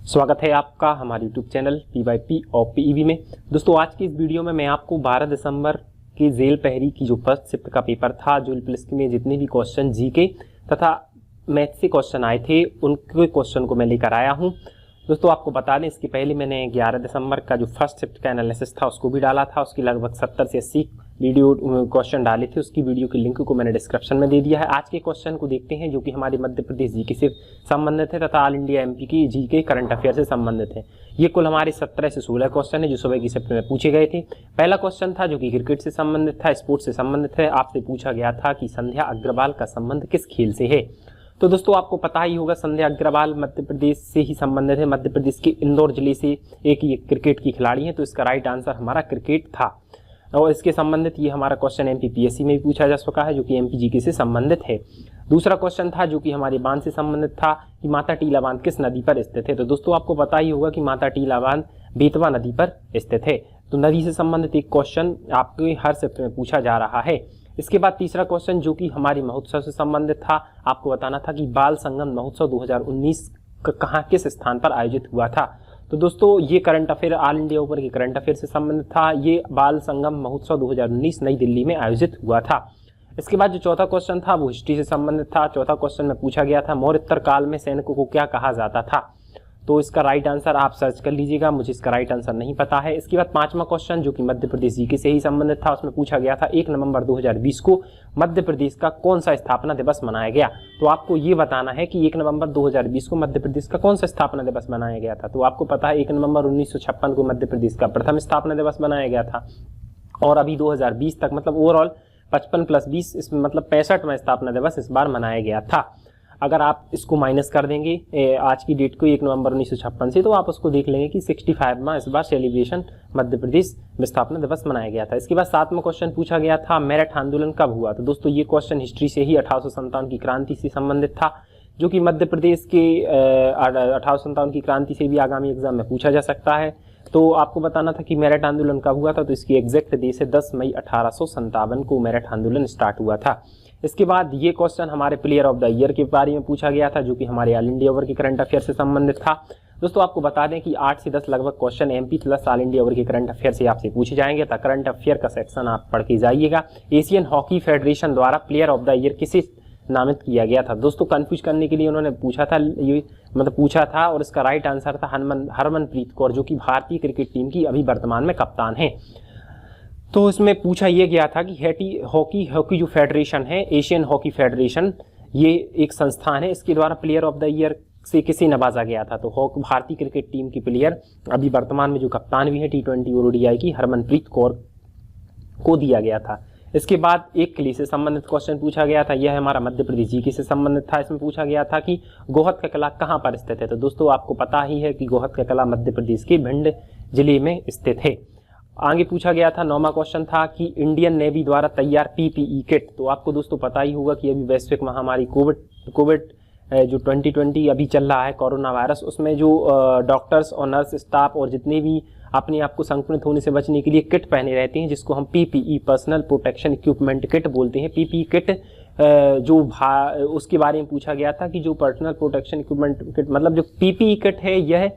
स्वागत है आपका हमारे YouTube चैनल PYP और PEV में। दोस्तों आज की इस वीडियो में मैं आपको 12 दिसंबर की जेल पहरी की जो फर्स्ट शिफ्ट का पेपर था, जो पुलिस में जितने भी क्वेश्चन जीके तथा मैथ से क्वेश्चन आए थे उनके क्वेश्चन को मैं लेकर आया हूं। दोस्तों आपको बता दें, इसके पहले मैंने 11 दिसंबर का जो फर्स्ट शिफ्ट का एनालिसिस था उसको भी डाला था। उसकी लगभग 70 से 80 वीडियो क्वेश्चन डाले थे, उसकी वीडियो की लिंक को मैंने डिस्क्रिप्शन में दे दिया है। आज के क्वेश्चन को देखते हैं जो कि हमारे मध्य प्रदेश जीके से संबंधित है तथा ऑल इंडिया एमपी की जीके करंट अफेयर से संबंधित है। ये कुल हमारे 17 से 16 क्वेश्चन है जो सुबह की शिफ्ट में पूछे गए थे। पहला क्वेश्चन था जो कि क्रिकेट से संबंधित था, स्पोर्ट्स से संबंधित है। आपसे पूछा गया था कि संध्या अग्रवाल का संबंध किस खेल से है। तो दोस्तों आपको पता ही होगा, संध्या अग्रवाल मध्य प्रदेश से ही संबंधित है। मध्य प्रदेश के इंदौर जिले से एक ये क्रिकेट की खिलाड़ी है, तो इसका राइट आंसर हमारा क्रिकेट था। और इसके संबंधित ये हमारा क्वेश्चन एमपीपीएससी में भी पूछा जा चुका है, जो कि एमपीजीके से संबंधित है। दूसरा क्वेश्चन था जो कि हमारे बांध से संबंधित था कि माता टीला बांध किस नदी पर स्थित है। तो दोस्तों आपको पता ही होगा कि माता टीला बांध बेतवा नदी पर स्थित है। तो नदी से संबंधित एक क्वेश्चन आपके हर शिफ्ट में पूछा जा रहा है। इसके बाद तीसरा क्वेश्चन जो कि हमारे महोत्सव से संबंधित था, आपको बताना था कि बाल संगम महोत्सव 2019 कहाँ किस स्थान पर आयोजित हुआ था। तो दोस्तों ये करंट अफेयर ऑल इंडिया ऊपर के करंट अफेयर से संबंधित था। ये बाल संगम महोत्सव 2019 नई दिल्ली में आयोजित हुआ था। इसके बाद जो चौथा क्वेश्चन था वो हिस्ट्री से संबंधित था। चौथा क्वेश्चन में पूछा गया था मौर्योत्तर काल में सैनिकों को क्या कहा जाता था। तो इसका राइट आंसर आप सर्च कर लीजिएगा, मुझे इसका राइट आंसर नहीं पता है। इसके बाद पांचवा क्वेश्चन जो कि मध्य प्रदेश जीके से ही संबंधित था, उसमें पूछा गया था 1 नवंबर 2020 को मध्य प्रदेश का कौन सा स्थापना दिवस मनाया गया। तो आपको ये बताना है कि 1 नवंबर 2020 को मध्य प्रदेश का कौन सा स्थापना दिवस मनाया गया था। तो आपको पता है 1 नवंबर 1956 को मध्य प्रदेश का प्रथम स्थापना दिवस मनाया गया था। और अभी 2020 तक मतलब ओवरऑल 55 + 20 इसमें मतलब 65वां स्थापना दिवस इस बार मनाया गया था। अगर आप इसको माइनस कर देंगे आज की डेट को 1 नवंबर 1956 से, तो आप उसको देख लेंगे कि 65वां इस बार सेलिब्रेशन मध्य प्रदेश स्थापना दिवस मनाया गया था। इसके बाद 7वां क्वेश्चन पूछा गया था मेरठ आंदोलन कब हुआ। तो दोस्तों ये क्वेश्चन हिस्ट्री से ही 1857 की क्रांति से संबंधित था, जो कि मध्य प्रदेश के 1857 की क्रांति से भी आगामी एग्जाम में पूछा जा सकता है। तो आपको बताना था कि मेरठ आंदोलन कब हुआ था। तो इसकी एग्जैक्ट डेट है 10 मई 1857 को मेरठ आंदोलन स्टार्ट हुआ था। इसके बाद ये क्वेश्चन हमारे प्लेयर ऑफ द ईयर के बारे में पूछा गया था, जो कि हमारे ऑल इंडिया ओवर के करंट अफेयर से संबंधित था। दोस्तों आपको बता दें कि 8 से 10 लगभग question MP plus all India over के करंट अफेयर से आपसे पूछे जाएंगे। तो करंट अफेयर का सेक्शन आप पढ़ के जाइएगा। एशियन हॉकी फेडरेशन द्वारा प्लेयर ऑफ द ईयर किसे नामित किया गया था। दोस्तों कंफ्यूज करने के लिए उन्होंने पूछा था, ये मतलब पूछा था, और इसका राइट आंसर था हरमनप्रीत कौर, जो कि भारतीय क्रिकेट टीम की अभी वर्तमान में कप्तान है। तो इसमें पूछा यह गया था कि हॉकी जो फेडरेशन है, एशियन हॉकी फेडरेशन, ये एक संस्थान है, इसके द्वारा प्लेयर ऑफ द ईयर से किसे नवाजा गया था। तो भारतीय क्रिकेट टीम की प्लेयर अभी वर्तमान में जो कप्तान भी है T20 और ODI की, हरमनप्रीत कौर को दिया गया था। इसके बाद एक किले से संबंधित क्वेश्चन पूछा गया था, यह हमारा मध्य प्रदेश जीके से संबंधित था। इसमें पूछा गया था कि गोहद का किला कहाँ पर स्थित है। तो दोस्तों आपको पता ही है कि गोहद का किला मध्य प्रदेश के भिंड जिले में स्थित है। आगे पूछा गया था 9वां क्वेश्चन था कि इंडियन नेवी द्वारा तैयार PPE किट। तो आपको दोस्तों पता ही होगा कि अभी वैश्विक महामारी कोविड जो 2020 अभी चल रहा है, कोरोना वायरस, उसमें जो डॉक्टर्स और नर्स स्टाफ और जितने भी अपने आप को संक्रमित होने से बचने के लिए किट पहने रहते हैं, जिसको हम PPE personal protection equipment kit बोलते हैं। PPE किट उसके बारे में पूछा गया था कि जो पर्सनल प्रोटेक्शन इक्विपमेंट किट मतलब जो PPE किट है, यह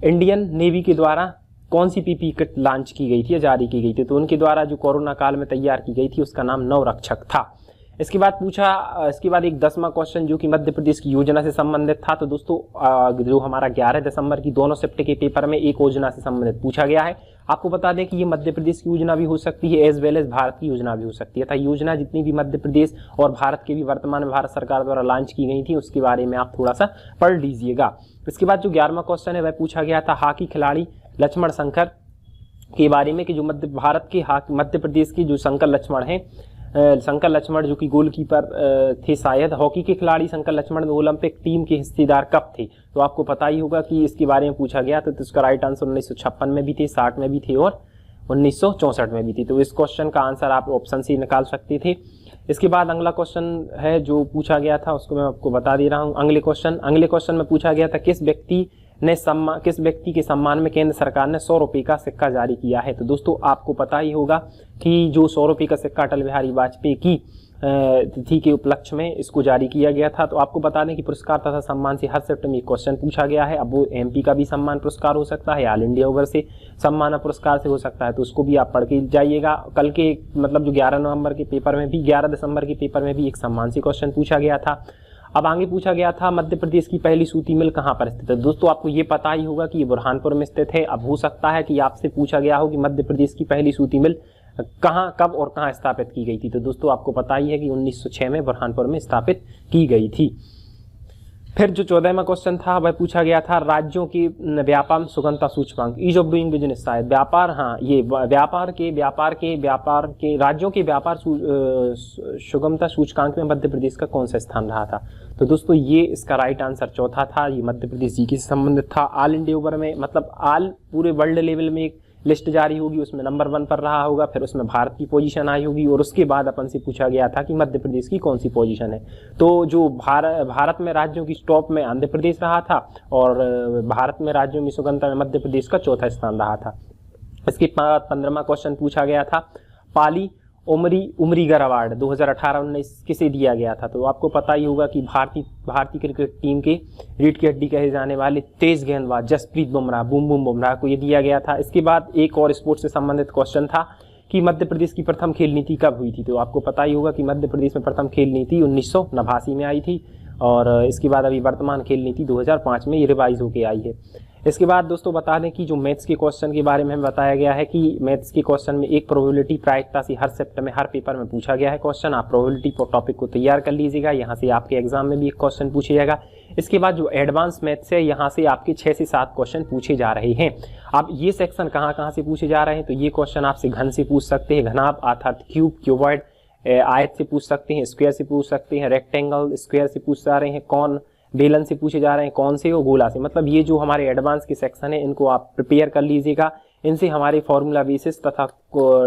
इंडियन नेवी के द्वारा कौन सी PPE किट लॉन्च की गई थी या जारी की गई थी। तो उनके द्वारा जो कोरोना काल में तैयार की गई थी उसका नाम नवरक्षक था। इसके बाद एक 10वां क्वेश्चन जो कि मध्य प्रदेश की योजना से संबंधित था। तो दोस्तों जो हमारा 11 दिसंबर की दोनों शिफ्ट के पेपर में एक योजना से संबंधित पूछा गया है। आपको बता दें कि ये मध्य प्रदेश की योजना भी हो सकती है एज वेल एज भारत की योजना भी हो सकती है। था योजना जितनी भी मध्य प्रदेश और भारत के भी वर्तमान में भारत सरकार द्वारा लॉन्च की गई थी, उसके बारे में आप थोड़ा सा पढ़ लीजिएगा। इसके बाद जो 11वां क्वेश्चन है वह पूछा गया था हॉकी खिलाड़ी लक्ष्मण शंकर के बारे में, कि जो मध्य प्रदेश की जो शंकर लक्ष्मण जो कि गोलकीपर थे शायद, हॉकी के खिलाड़ी शंकर लक्ष्मण ओलंपिक टीम के हिस्सेदार कब थे। तो आपको पता ही होगा कि इसके बारे में पूछा गया था। तो इसका राइट आंसर 1956 में भी थे, 60 में भी थे और 1964 में भी थी। तो इस क्वेश्चन का आंसर आप ऑप्शन से निकाल सकते थे। इसके बाद अगला क्वेश्चन है जो पूछा गया था, उसको मैं आपको बता दे रहा हूँ। अगले क्वेश्चन में पूछा गया था किस व्यक्ति के सम्मान में केंद्र सरकार ने 100 रुपये का सिक्का जारी किया है। तो दोस्तों आपको पता ही होगा कि जो 100 रुपये का सिक्का अटल बिहारी वाजपेयी की तिथि के उपलक्ष्य में इसको जारी किया गया था। तो आपको बता दें कि पुरस्कार तथा सम्मान से हर शिफ्ट में क्वेश्चन पूछा गया है। अब वो MP का भी सम्मान पुरस्कार हो सकता है, ऑल इंडिया ओवर से सम्मान पुरस्कार से हो सकता है, तो उसको भी आप पढ़ के जाइएगा। कल के मतलब जो 11 नवंबर के पेपर में भी, 11 दिसंबर के पेपर में भी एक सम्मान से क्वेश्चन पूछा गया था। अब आगे पूछा गया था मध्य प्रदेश की पहली सूती मिल कहाँ पर स्थित है। दोस्तों आपको ये पता ही होगा कि ये बुरहानपुर में स्थित है। अब हो सकता है कि आपसे पूछा गया हो कि मध्य प्रदेश की पहली सूती मिल कहाँ, कब और कहाँ स्थापित की गई थी। तो दोस्तों आपको पता ही है कि 1906 में बुरहानपुर में स्थापित की गई थी। फिर जो 14वां क्वेश्चन था वह पूछा गया था राज्यों की व्यापार सुगमता सूचकांक, ईज ऑफ डूइंग बिजनेस। शायद व्यापार, हाँ ये व्यापार के राज्यों के व्यापार सुगमता सूचकांक में मध्य प्रदेश का कौन सा स्थान रहा था। तो दोस्तों ये इसका राइट आंसर चौथा था। ये मध्य प्रदेश जीके से संबंधित था। ऑल इंडिया ओवर में मतलब ऑल पूरे वर्ल्ड लेवल में एक लिस्ट जारी होगी, उसमें नंबर 1 पर रहा होगा, फिर उसमें भारत की पोजीशन आई होगी और उसके बाद अपन से पूछा गया था कि मध्य प्रदेश की कौन सी पोजीशन है। तो जो भारत में राज्यों की टॉप में आंध्र प्रदेश रहा था और भारत में राज्यों में सुगमता में मध्य प्रदेश का चौथा स्थान रहा था। इसके बाद 15वां क्वेश्चन पूछा गया था पाली उमरीगर अवार्ड 2018-19 किसे दिया गया था। तो आपको पता ही होगा कि भारतीय क्रिकेट टीम के रीढ़ की हड्डी कहे जाने वाले तेज गेंदबाज जसप्रीत बुमराह, बूम बूम बुमराह को ये दिया गया था। इसके बाद एक और स्पोर्ट्स से संबंधित क्वेश्चन था कि मध्य प्रदेश की प्रथम खेल नीति कब हुई थी। तो आपको पता ही होगा कि मध्य प्रदेश में प्रथम खेल नीति 1989 में आई थी और इसके बाद अभी वर्तमान खेल नीति 2005 में ये रिवाइज होकर आई है। इसके बाद दोस्तों बता दें कि जो मैथ्स के क्वेश्चन के बारे में हमें बताया गया है कि मैथ्स के क्वेश्चन में एक प्रोबेबिलिटी प्रायिकता से हर शिफ्ट में हर पेपर में पूछा गया है क्वेश्चन। आप प्रोबेबिलिटी टॉपिक को तैयार कर लीजिएगा, यहाँ से आपके एग्जाम में भी एक क्वेश्चन पूछा जाएगा। इसके बाद जो एडवांस मैथ्स है यहाँ से आपके 6 से 7 क्वेश्चन पूछे जा रहे हैं। अब ये सेक्शन कहाँ से पूछे जा रहे हैं, तो ये क्वेश्चन आपसे घन से पूछ सकते हैं, घनाभ अर्थात क्यूब, क्यूबॉइड, आयत से पूछ सकते हैं, स्क्वायर से पूछ सकते हैं, रेक्टेंगल, स्क्वायर से पूछ जा रहे हैं, कौन, बेलन से पूछे जा रहे हैं, कौन से और गोला से। मतलब ये जो हमारे एडवांस के सेक्शन है इनको आप प्रिपेयर कर लीजिएगा। इनसे हमारे फॉर्मूला बेसिस तथा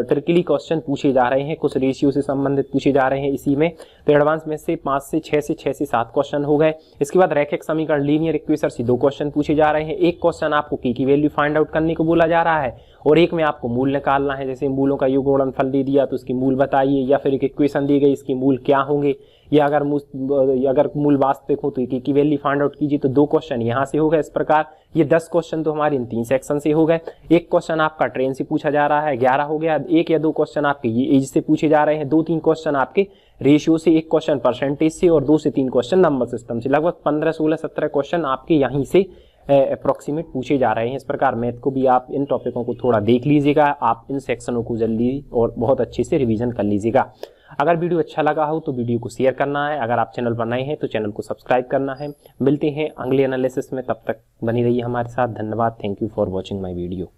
ट्रिकली क्वेश्चन पूछे जा रहे हैं, कुछ रेशियो से संबंधित पूछे जा रहे हैं इसी में। तो एडवांस में से 5 से 7 क्वेश्चन हो गए। इसके बाद रैखिक समीकरण लीनियर इक्वेशन से 2 क्वेश्चन पूछे जा रहे हैं। एक क्वेश्चन आपको की वैल्यू फाइंड आउट करने को बोला जा रहा है और एक में आपको मूल निकालना है। जैसे मूलों का योग गुणनफल दे दिया तो उसकी मूल बताइए, या फिर एक इक्वेशन दी गई इसकी मूल क्या होंगे, या अगर मूल वास्तविक हो तो की वैल्यू फाइंड आउट कीजिए। तो 2 क्वेश्चन यहाँ से हो गए। इस प्रकार ये 10 क्वेश्चन तो हमारे इन 3 सेक्शन से हो गए। एक क्वेश्चन आपका ट्रेन से पूछा जा रहा है, 11 हो गया। 1 या 2 क्वेश्चन आपके ये एज से पूछे जा रहे हैं, 2-3 क्वेश्चन आपके रेशियो से, 1 क्वेश्चन परसेंटेज से और 2 से 3 क्वेश्चन नंबर सिस्टम से। लगभग 15, 16, 17 क्वेश्चन आपके यहीं से अप्रोक्सीमेट पूछे जा रहे हैं। इस प्रकार मैथ को भी आप इन टॉपिकों को थोड़ा देख लीजिएगा, आप इन सेक्शनों को जल्दी और बहुत अच्छे से रिवीजन कर लीजिएगा। अगर वीडियो अच्छा लगा हो तो वीडियो को शेयर करना है, अगर आप चैनल पर नए हैं तो चैनल को सब्सक्राइब करना है। मिलते हैं अगले एनालिसिस में, तब तक बनी रहिए हमारे साथ। धन्यवाद। Thank you for watching my video.